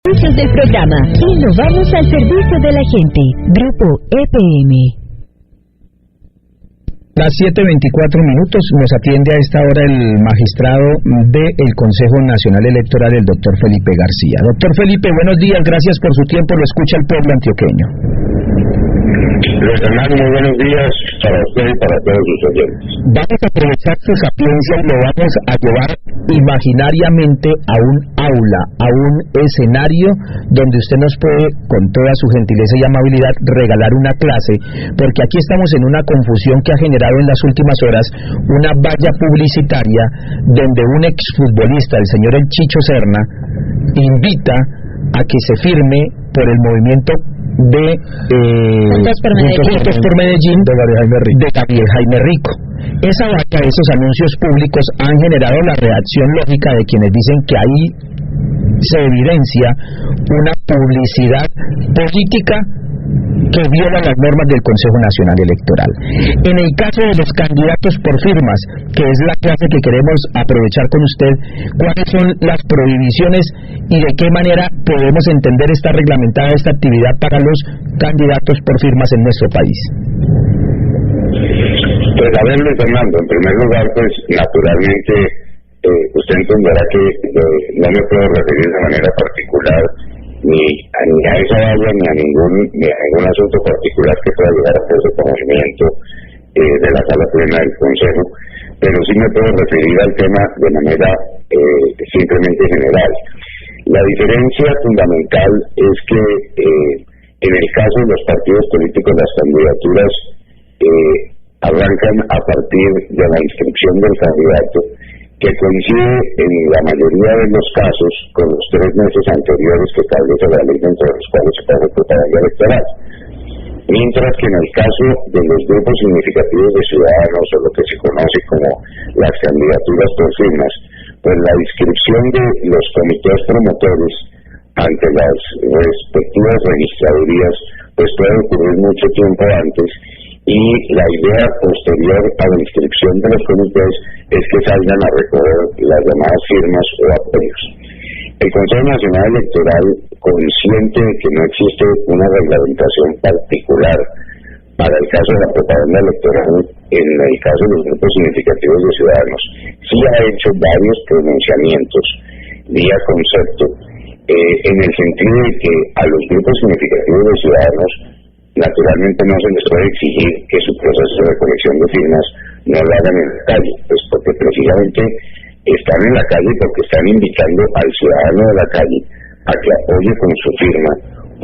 Servicios del programa. Innovamos al servicio de la gente. Grupo EPM. Las 7:24 nos atiende a esta hora el magistrado del Consejo Nacional Electoral, el doctor Felipe García. Doctor Felipe, buenos días, gracias por su tiempo, lo escucha el pueblo antioqueño. Luis Fernando, muy buenos días para usted y para todos sus oyentes. Vamos a aprovechar su sapiencia y lo vamos a llevar imaginariamente a un aula, a un escenario donde usted nos puede, con toda su gentileza y amabilidad, regalar una clase, porque aquí estamos en una confusión que ha generado en las últimas horas una valla publicitaria donde un exfutbolista, el señor El Chicho Serna, invita a que se firme por el movimiento de Juntos por Medellín de Gabriel Jaime Rico. Esa vaca, esos anuncios públicos han generado la reacción lógica de quienes dicen que ahí se evidencia una publicidad política que viola las normas del Consejo Nacional Electoral. En el caso de los candidatos por firmas, que es la clase que queremos aprovechar con usted, ¿cuáles son las prohibiciones y de qué manera podemos entender esta reglamentada esta actividad para los candidatos por firmas en nuestro país? Pues a ver, Luis Fernando, en primer lugar, pues naturalmente usted entenderá que no me puedo referir de manera particular ni a esa valla ni a ningún asunto particular que pueda llegar a ser de conocimiento de la sala plena del Consejo, pero sí me puedo referir al tema de manera simplemente general. La diferencia fundamental es que en el caso de los partidos políticos las candidaturas arrancan a partir de la inscripción del candidato, que coincide en la mayoría de los casos con los 3 meses anteriores que establece la ley dentro de los cuales se paga propaganda electoral. Mientras que en el caso de los grupos significativos de ciudadanos, o lo que se conoce como las candidaturas por firmas, pues la inscripción de los comités promotores ante las respectivas registradurías pues puede ocurrir mucho tiempo antes, y la idea posterior a la inscripción de los comités es que salgan a recoger las llamadas firmas o apoyos. El Consejo Nacional Electoral, consciente de que no existe una reglamentación particular para el caso de la propaganda electoral, en el caso de los grupos significativos de ciudadanos, sí ha hecho varios pronunciamientos vía concepto, en el sentido de que a los grupos significativos de ciudadanos naturalmente no se les puede exigir que su proceso de recolección de firmas no lo hagan en la calle, pues porque precisamente están en la calle porque están invitando al ciudadano de la calle a que apoye con su firma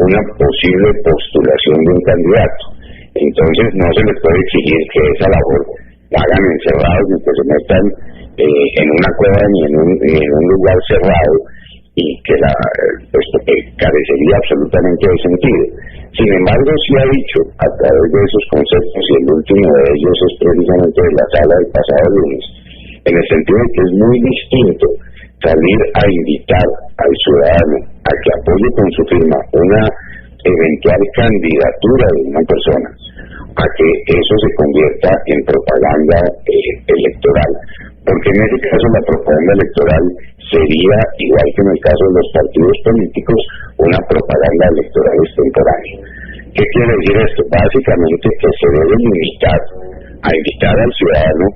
una posible postulación de un candidato. Entonces no se les puede exigir que esa labor la hagan encerrados, ni que se metan en una cueva ni en un lugar cerrado, y que carecería absolutamente de sentido. Sin embargo, sí ha dicho a través de esos conceptos, y el último de ellos es precisamente de la sala del pasado lunes, en el sentido de que es muy distinto salir a invitar al ciudadano a que apoye con su firma una eventual candidatura de una persona, a que eso se convierta en propaganda electoral, porque en ese caso la propaganda electoral sería, igual que en el caso de los partidos políticos, una propaganda electoral extemporánea. ¿Qué quiere decir esto? Básicamente que se debe invitar al ciudadano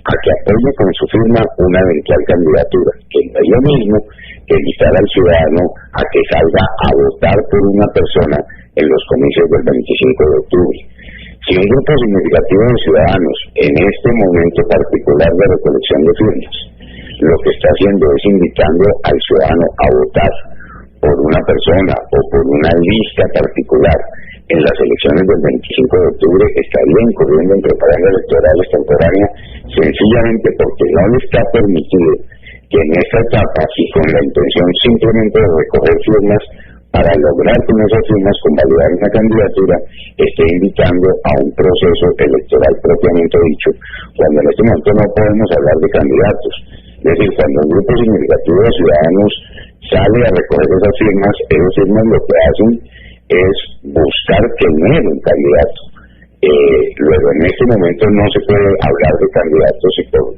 a que apoye con su firma una eventual candidatura, que es lo mismo que invitar al ciudadano a que salga a votar por una persona en los comicios del 25 de octubre. Si un grupo significativo de ciudadanos en este momento particular de recolección de firmas lo que está haciendo es invitando al ciudadano a votar por una persona o por una lista particular en las elecciones del 25 de octubre, estaría incurriendo en propaganda electoral extemporánea, sencillamente porque no le está permitido que en esta etapa, y con la intención simplemente de recoger firmas para lograr con esas firmas convalidar una candidatura, esté invitando a un proceso electoral propiamente dicho, cuando en este momento no podemos hablar de candidatos. Es decir, cuando un grupo significativo de ciudadanos sale a recoger esas firmas lo que hacen es buscar tener un candidato. Luego, en este momento no se puede hablar de candidatos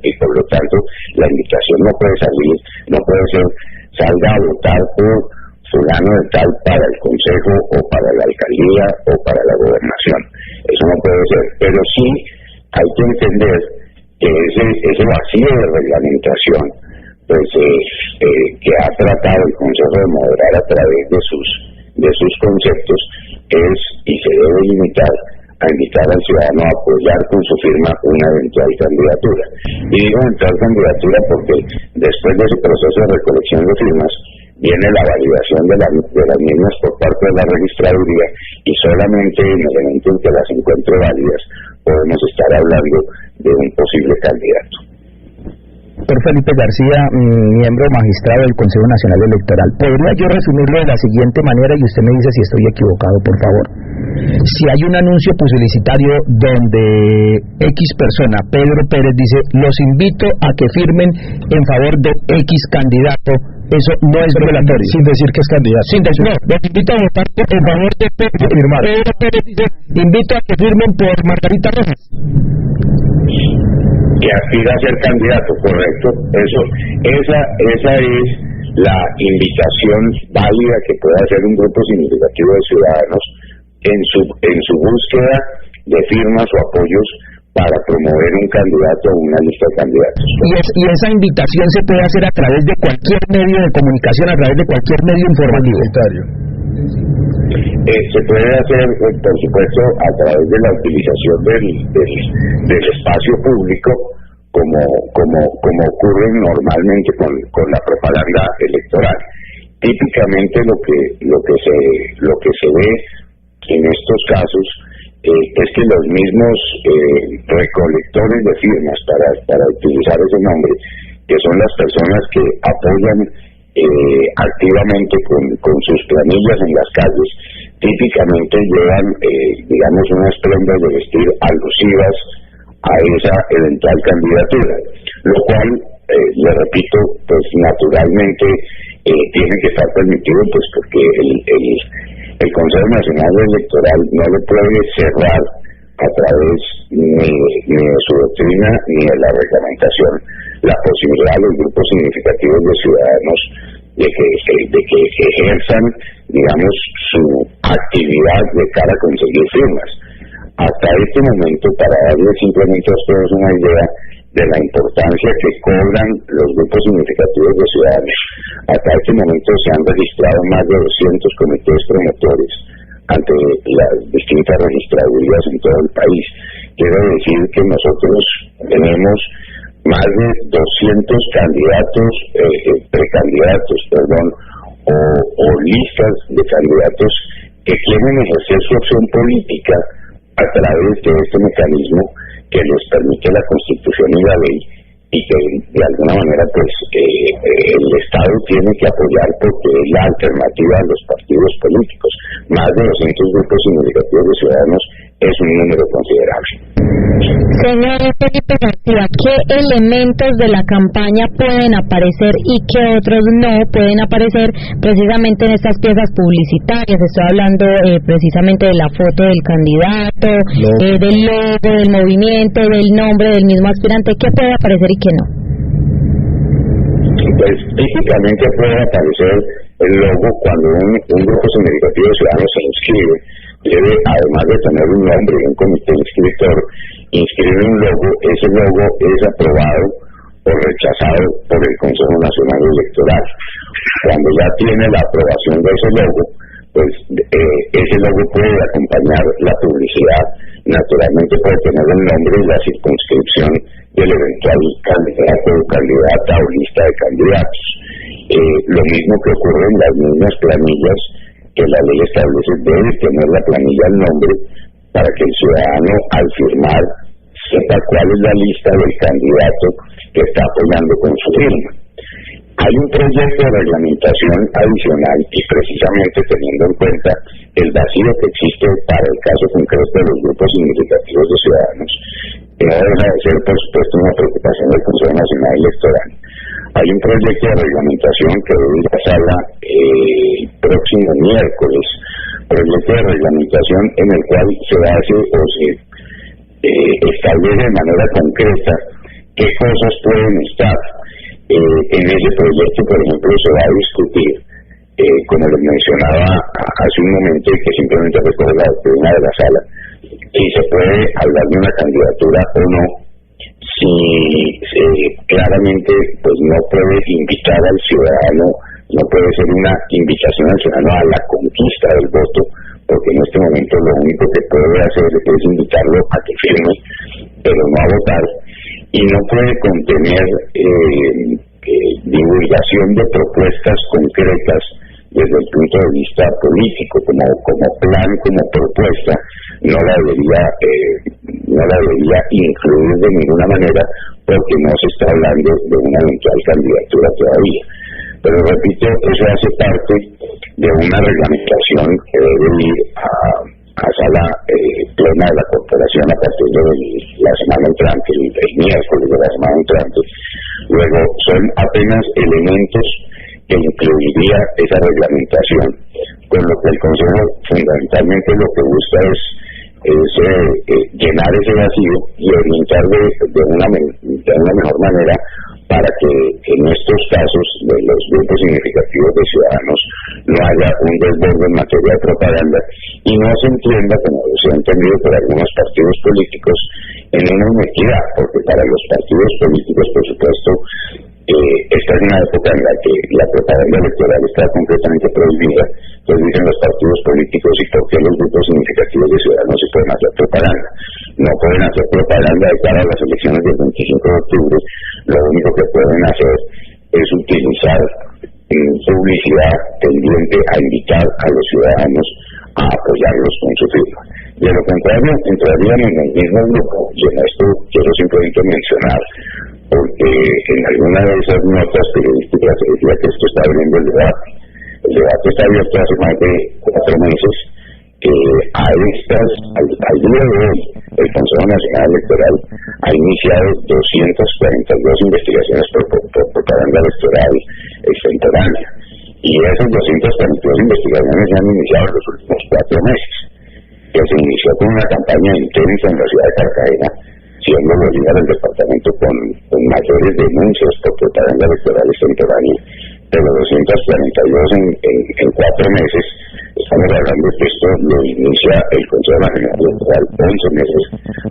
y por lo tanto la invitación no puede salir, no puede ser salga a votar por fulano de tal para el consejo o para la alcaldía o para la gobernación. Eso no puede ser, pero sí hay que entender que ese vacío de reglamentación pues que ha tratado el Consejo de moderar a través de sus conceptos es y se debe limitar a invitar al ciudadano a apoyar con su firma una eventual candidatura. Y digo eventual candidatura porque después de ese proceso de recolección de firmas viene la validación de las mismas por parte de la registraduría, y solamente en el momento en que las encuentre válidas podemos estar hablando de un posible candidato. Doctor Felipe García, miembro magistrado del Consejo Nacional Electoral, ¿podría yo resumirlo de la siguiente manera y usted me dice si estoy equivocado, por favor? Si hay un anuncio publicitario donde X persona, Pedro Pérez, dice: los invito a que firmen en favor de X candidato, eso no es violatorio. Sin decir que es candidato. Sin decir, no, los invito a votar en favor de Pedro Pérez dice: invito a que firmen por Margarita Rojas. Que aspira a ser candidato, correcto. Esa es la invitación válida que puede hacer un grupo significativo de ciudadanos en su búsqueda de firmas o apoyos para promover un candidato o una lista de candidatos. Y esa invitación se puede hacer a través de cualquier medio de comunicación, a través de cualquier medio informativo. Se puede hacer, por supuesto, a través de la utilización del espacio público, como ocurre normalmente con la propaganda electoral. Típicamente lo que se ve en estos casos es que los mismos recolectores de firmas, para utilizar ese nombre, que son las personas que apoyan activamente con sus planillas en las calles, típicamente llevan digamos unas prendas de vestir alusivas a esa eventual candidatura, lo cual le repito, pues naturalmente tiene que estar permitido, pues porque el Consejo Nacional Electoral no le puede cerrar a través ni de su doctrina ni de la reglamentación la posibilidad de los grupos significativos de ciudadanos de que ejerzan, digamos, su actividad de cara a conseguir firmas. Hasta este momento, para darles simplemente a ustedes una idea de la importancia que cobran los grupos significativos de ciudadanos, hasta este momento se han registrado más de 200 comités promotores ante las distintas registradurías en todo el país. Quiero decir que nosotros tenemos más de 200 candidatos, precandidatos, o listas de candidatos que quieren ejercer su opción política a través de este mecanismo que les permite la Constitución y la ley, y que de alguna manera pues el Estado tiene que apoyar porque es la alternativa a los partidos políticos. Más de 200 grupos significativos de ciudadanos es un número considerable. Señor Felipe García, ¿qué elementos de la campaña pueden aparecer y qué otros no pueden aparecer precisamente en estas piezas publicitarias? Estoy hablando precisamente de la foto del candidato, del logo, del movimiento, del nombre del mismo aspirante. ¿Qué puede aparecer y qué no? Pues típicamente puede aparecer el logo cuando un grupo significativo de ciudadanos se inscribe. Debe, además de tener un nombre y un comité inscriptor, inscribe un logo. Ese logo es aprobado o rechazado por el Consejo Nacional Electoral. Cuando ya tiene la aprobación de ese logo, pues ese logo puede acompañar la publicidad. Naturalmente puede tener el nombre y la circunscripción del eventual candidato o candidata o lista de candidatos. Lo mismo que ocurre en las mismas planillas que la ley establece, debe tener la planilla el nombre para que el ciudadano al firmar sepa cuál es la lista del candidato que está apoyando con su firma. Hay un proyecto de reglamentación adicional y precisamente teniendo en cuenta el vacío que existe para el caso concreto de los grupos significativos de ciudadanos, que no deja de ser por supuesto una preocupación del Consejo Nacional Electoral. Hay un proyecto de reglamentación que debe ir a sala próximo miércoles, proyecto de reglamentación en el cual se hace o se establece de manera concreta qué cosas pueden estar. En ese proyecto, por ejemplo, se va a discutir como les mencionaba hace un momento, y que simplemente recoge la doctrina de la sala, si se puede hablar de una candidatura o no, si claramente pues no puede invitar al ciudadano, no puede ser una invitación al ciudadano a la conquista del voto, porque en este momento lo único que puede hacer es invitarlo a que firme, pero no a votar, y no puede contener divulgación de propuestas concretas desde el punto de vista político, como plan, como propuesta, no la debería incluir de ninguna manera, porque no se está hablando de una eventual candidatura todavía. Pero repito, eso hace parte de una reglamentación que debe ir a sala plena de la corporación a partir de la semana entrante, el miércoles de la semana entrante. Luego son apenas elementos que incluiría esa reglamentación, con lo que el Consejo fundamentalmente lo que busca es llenar ese vacío y orientar de una mejor manera para que en estos casos de los grupos significativos de ciudadanos no haya un desborde en materia de propaganda y no se entienda, como se ha entendido por algunos partidos políticos, en una inequidad, porque para los partidos políticos, por supuesto, esta es una época en la que la propaganda electoral está completamente prohibida. Entonces dicen los partidos políticos, ¿y por qué los grupos significativos de ciudadanos sí pueden hacer propaganda? No pueden hacer propaganda de cara a las elecciones del 25 de octubre. Lo único que pueden hacer es utilizar publicidad tendiente a invitar a los ciudadanos a apoyarlos con su firma. De lo contrario, entrarían en el mismo grupo, y en esto quiero simplemente mencionar, porque en alguna de esas notas periodísticas se decía que esto está abriendo el debate. El debate está abierto hace más de 4 meses. Al día de hoy, el Consejo Nacional Electoral ha iniciado 242 investigaciones por propaganda electoral extemporánea. Y esas 242 investigaciones se han iniciado en los últimos 4 meses, que se inició con una campaña intensa en la ciudad de Cartagena, siendo Bolívar el departamento con mayores denuncias por propaganda electoral extemporánea, pero 242 en 4 meses. Estamos hablando de que esto lo inicia el Consejo Nacional Electoral 11 meses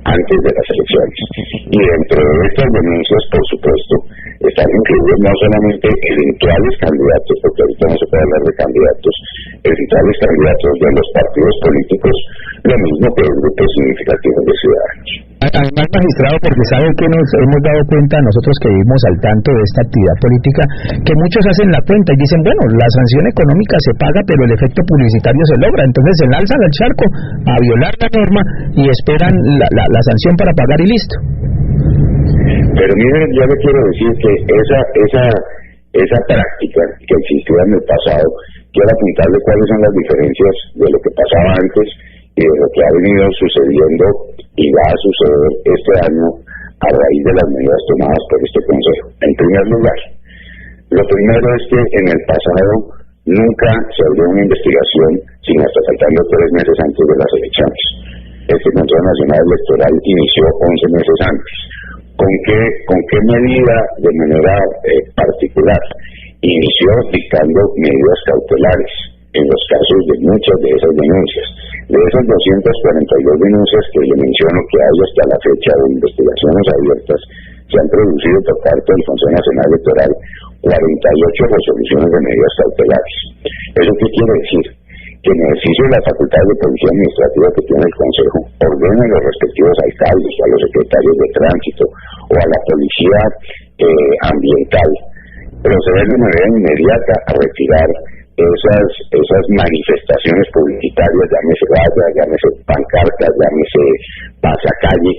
antes de las elecciones. Y dentro de estas denuncias, por supuesto, están incluidos no solamente eventuales candidatos, porque ahorita no se puede hablar de candidatos, eventuales candidatos de los partidos políticos, lo mismo que los grupos significativos de ciudadanos. Además, magistrado, porque sabe que nos hemos dado cuenta nosotros que vivimos al tanto de esta actividad política, que muchos hacen la cuenta y dicen, bueno, la sanción económica se paga, pero el efecto publicitario se logra, entonces se lanzan al charco a violar la norma y esperan la sanción para pagar y listo. Pero miren, yo le quiero decir que esa práctica que existía en el pasado, quiero apuntarle cuáles son las diferencias de lo que pasaba antes y de lo que ha venido sucediendo y va a suceder este año a raíz de las medidas tomadas por este Consejo. En primer lugar, lo primero es que en el pasado nunca se abrió una investigación sino hasta faltando 3 meses antes de las elecciones. Este Consejo Nacional Electoral inició 11 meses antes. ¿Con qué medida de manera particular? Inició dictando medidas cautelares en los casos de muchas de esas denuncias. De esas 242 denuncias que le menciono que hay hasta la fecha de investigaciones abiertas, se han producido por parte del Consejo Nacional Electoral 48 resoluciones de medidas cautelares. ¿Eso qué quiere decir? Que en ejercicio de la facultad de policía administrativa que tiene el Consejo, ordena a los respectivos alcaldes, a los secretarios de tránsito o a la policía ambiental proceder de manera inmediata a retirar esas manifestaciones publicitarias, llámese vallas, llámese pancartas, llámese pasacalle,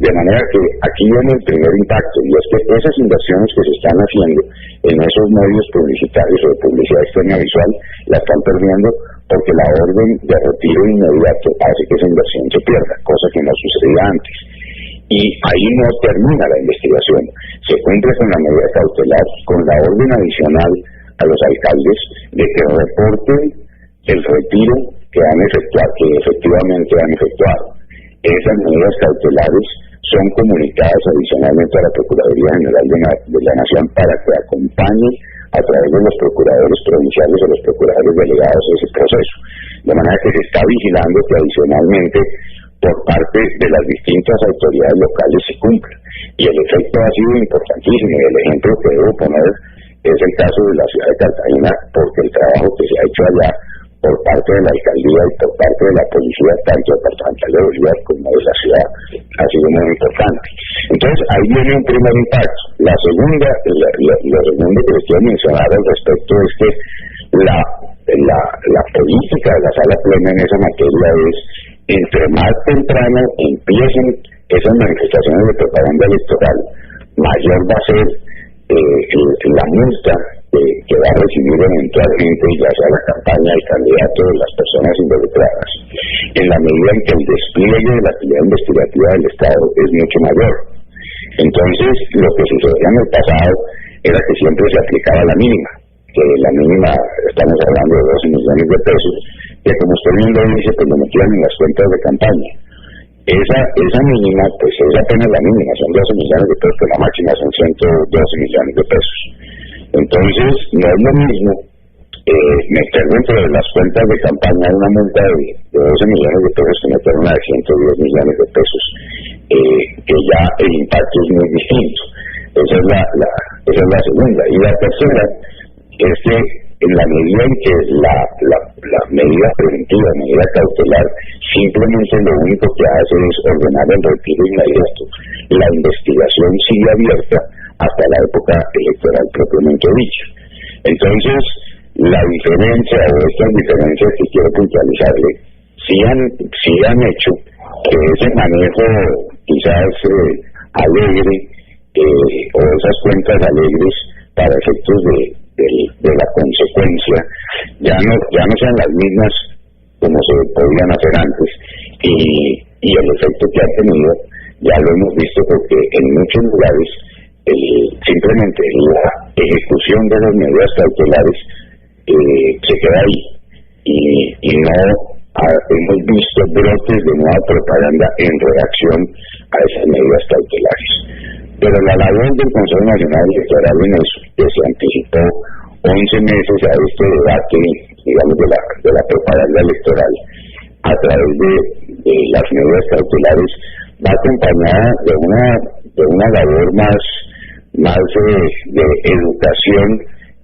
de manera que aquí viene el primer impacto, y es que esas inversiones que se están haciendo en esos medios publicitarios o de publicidad externa visual la están perdiendo porque la orden de retiro inmediato hace que esa inversión se pierda, cosa que no sucedía antes. Y ahí no termina la investigación, se cumple con la medida cautelar, con la orden adicional a los alcaldes de que reporten el retiro que efectivamente han efectuado. Esas medidas cautelares son comunicadas adicionalmente a la Procuraduría General de la Nación para que acompañe a través de los procuradores provinciales o los procuradores delegados de ese proceso. De manera que se está vigilando que adicionalmente por parte de las distintas autoridades locales se cumpla. Y el efecto ha sido importantísimo, y el ejemplo que debo poner es el caso de la ciudad de Cartagena, porque el trabajo que se ha hecho allá por parte de la alcaldía y por parte de la policía, tanto departamental de Bolívar como de la ciudad, ha sido muy importante. Entonces, ahí viene un primer impacto. La segunda, lo segundo que les quiero mencionar al respecto es que la política de la sala plena en esa materia es, entre más temprano empiecen esas manifestaciones de propaganda electoral, mayor va a ser la multa que va a recibir eventualmente, ya sea la campaña, el candidato, de las personas involucradas, en la medida en que el despliegue de la actividad investigativa del Estado es mucho mayor. Entonces, lo que sucedía en el pasado era que siempre se aplicaba la mínima, que la mínima, estamos hablando de 12 millones de pesos, que como usted bien lo dice, pues lo metían en las cuentas de campaña. Esa mínima, pues es apenas la mínima, son 12 millones de pesos, pero la máxima son 112 millones de pesos. Entonces, no es lo mismo meter dentro de las cuentas de campaña una multa de 12 millones de pesos que meter una de 110 millones de pesos, que ya el impacto es muy distinto. Esa es la segunda. Y la tercera es que en la medida en que la medida preventiva, medida cautelar, simplemente lo único que hace es ordenar el retiro inmediato, la investigación sigue abierta hasta la época electoral propiamente dicha. Entonces, la diferencia o estas diferencias que quiero puntualizarle, sí han hecho que ese manejo quizás alegre o esas cuentas alegres para efectos de la consecuencia ya no sean las mismas como se podían hacer antes, y el efecto que ha tenido ya lo hemos visto, porque en muchos lugares simplemente la ejecución de las medidas cautelares se queda ahí, y no hemos visto brotes de nueva propaganda en reacción a esas medidas cautelares. Pero la labor del Consejo Nacional Electoral en eso, que se anticipó 11 meses a este debate, digamos, de la propaganda electoral a través de las medidas cautelares, va acompañada de una labor más de educación,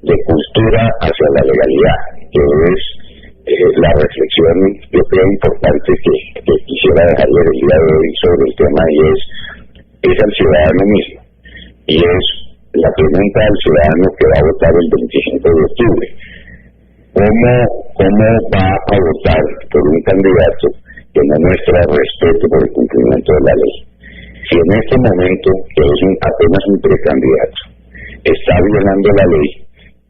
de cultura hacia la legalidad, que es la reflexión, yo creo, importante que quisiera dejarle el día de hoy sobre el tema, y es al ciudadano mismo, y es la pregunta al ciudadano que va a votar el 25 de octubre. ¿Cómo va a votar por un candidato que no muestra respeto por el cumplimiento de la ley? Si en este momento, que es apenas un precandidato, está violando la ley,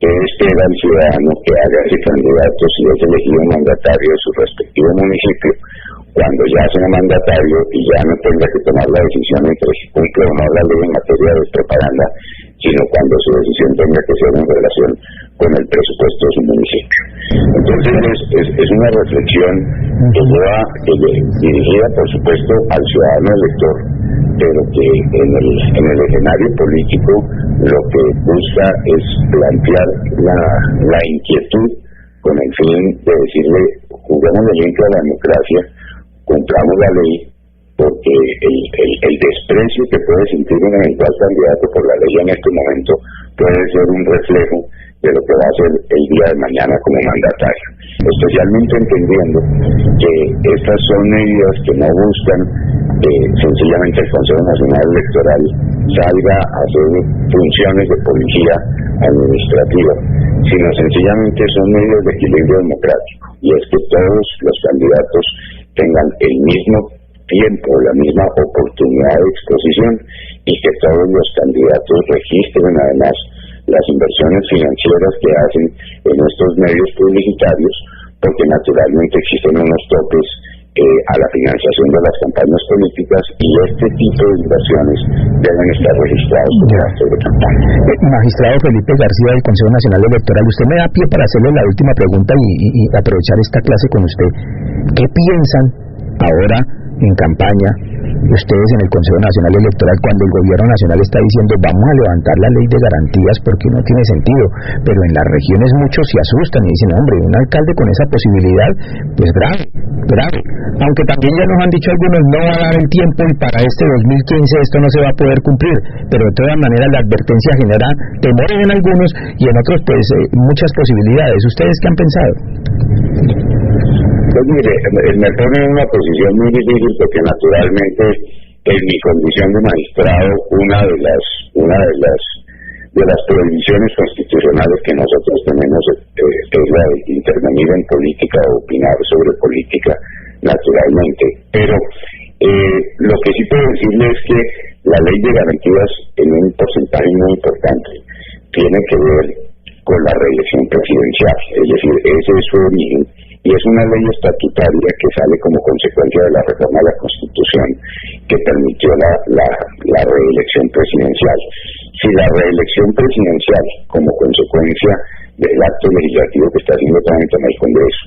¿qué espera el ciudadano que haga ese candidato si es elegido mandatario de su respectivo municipio, cuando ya sea mandatario y ya no tenga que tomar la decisión entre si cumple o no la ley en materia de propaganda, sino cuando su decisión tenga que ser en relación con el presupuesto de su municipio? Entonces es una reflexión dirigida, por supuesto, al ciudadano elector, pero que en el escenario político lo que busca es plantear la inquietud con el fin de decirle: juguemos limpio a la democracia, cumplamos la ley, porque el desprecio que puede sentir un eventual candidato por la ley en este momento puede ser un reflejo de lo que va a ser el día de mañana como mandatario, especialmente entendiendo que estas son medidas que no buscan sencillamente el Consejo Nacional Electoral salga a hacer funciones de policía administrativa, sino sencillamente son medidas de equilibrio democrático, y es que todos los candidatos tengan el mismo tiempo, la misma oportunidad de exposición, y que todos los candidatos registren además las inversiones financieras que hacen en estos medios publicitarios, porque naturalmente existen unos topes a la financiación de las campañas políticas, y este tipo de inversiones deben estar registrados como gastos de campaña. Magistrado Felipe García del Consejo Nacional Electoral, usted me da pie para hacerle la última pregunta y aprovechar esta clase con usted. ¿Qué piensan ahora en campaña ustedes en el Consejo Nacional Electoral, cuando el gobierno nacional está diciendo vamos a levantar la ley de garantías porque no tiene sentido, pero en las regiones muchos se asustan y dicen, hombre, un alcalde con esa posibilidad, pues grave, aunque también ya nos han dicho algunos, no va a dar el tiempo y para este 2015 esto no se va a poder cumplir, pero de todas maneras la advertencia genera temores en algunos y en otros pues muchas posibilidades. ¿Ustedes qué han pensado? Pues mire, me pone en una posición muy difícil porque naturalmente en mi condición de magistrado una de las prohibiciones constitucionales que nosotros tenemos es la de intervenir en política o opinar sobre política naturalmente, pero lo que sí puedo decirle es que la ley de garantías en un porcentaje muy importante tiene que ver con la reelección presidencial, es decir, ese es su origen y es una ley estatutaria que sale como consecuencia de la reforma de la Constitución que permitió la reelección presidencial. Si la reelección presidencial, como consecuencia del acto legislativo que está haciendo trámite en el Congreso,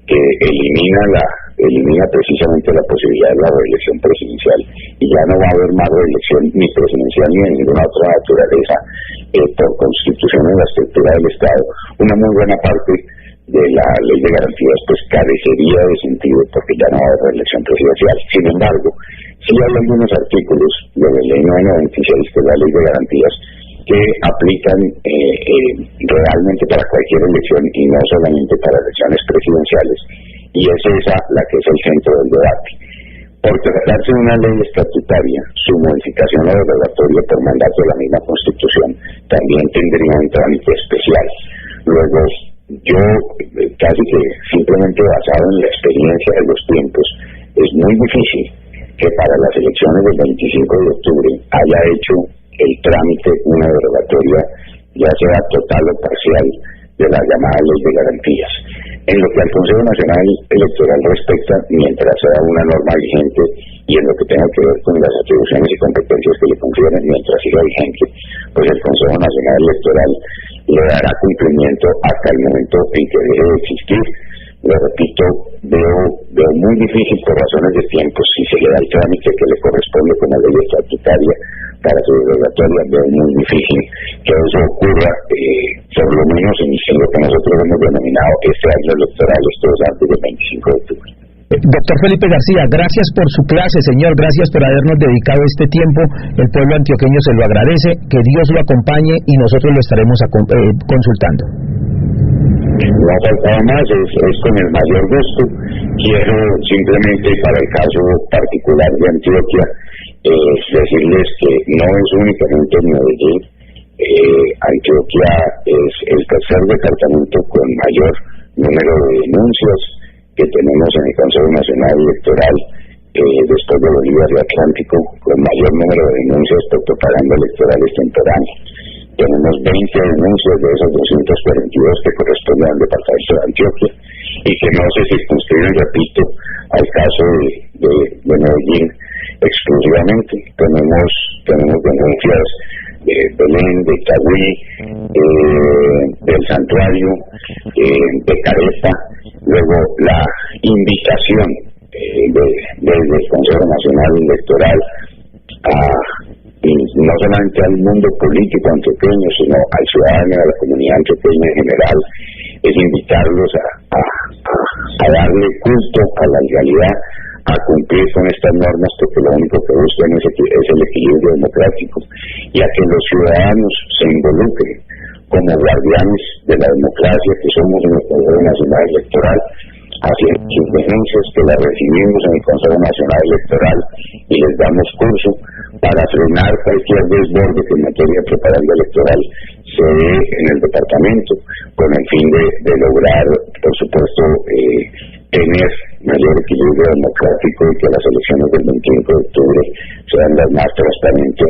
que elimina precisamente la posibilidad de la reelección presidencial y ya no va a haber más reelección ni presidencial ni de ninguna otra naturaleza por constitución en la estructura del Estado, una muy buena parte de la ley de garantías pues carecería de sentido porque ya no va a haber reelección presidencial. Sin embargo, sí hay algunos artículos de la ley 996, que es la ley de garantías, que aplican realmente para cualquier elección y no solamente para elecciones presidenciales, y es esa la que es el centro del debate. Por tratarse de una ley estatutaria, su modificación o derogatoria por mandato de la misma Constitución también tendría un trámite especial. Luego, yo casi que simplemente basado en la experiencia de los tiempos, es muy difícil que para las elecciones del 25 de octubre haya hecho el trámite una derogatoria, ya sea total o parcial, de la llamada ley de garantías. En lo que al Consejo Nacional Electoral respecta, mientras sea una norma vigente y en lo que tenga que ver con las atribuciones y competencias que le confieren mientras siga vigente, pues el Consejo Nacional Electoral le dará cumplimiento hasta el momento en que deje de existir. Lo repito, veo muy difícil por razones de tiempo, si se le da el trámite que le corresponde con la ley estatutaria para su derogatoria, veo muy difícil que eso ocurra, por lo menos en lo que nosotros hemos denominado este año electoral, esto es antes del 25 de octubre. Doctor Felipe García, gracias por su clase, señor, gracias por habernos dedicado este tiempo, el pueblo antioqueño se lo agradece, que Dios lo acompañe y nosotros lo estaremos consultando. No faltaba más, es con el mayor gusto. Quiero simplemente para el caso particular de Antioquia decirles que no es únicamente en Medellín. Antioquia es el tercer departamento con mayor número de denuncias que tenemos en el Consejo Nacional Electoral, después de Bolívar y Atlántico, con mayor número de denuncias por propaganda electoral extemporánea. Tenemos 20 denuncias de esos 242 que corresponden al departamento de Antioquia y que no se circunscriben, repito, al caso de Medellín exclusivamente. Tenemos denuncias de Belén, de Itagüí, del Santuario, de Careta. Luego la invitación desde el Consejo Nacional Electoral no solamente al mundo político antioqueño, sino al ciudadano, a la comunidad antioqueña en general, es invitarlos a darle culto a la legalidad, a cumplir con estas normas, porque lo único que buscan es el equilibrio democrático, y a que los ciudadanos se involucren como guardianes de la democracia que somos en el Consejo Nacional Electoral, haciendo sus denuncias que las recibimos en el Consejo Nacional Electoral y les damos curso para frenar cualquier desborde que en materia de propaganda electoral se dé en el departamento, con el fin de lograr, por supuesto, tener mayor equilibrio democrático y que las elecciones del 25 de octubre sean las más transparentes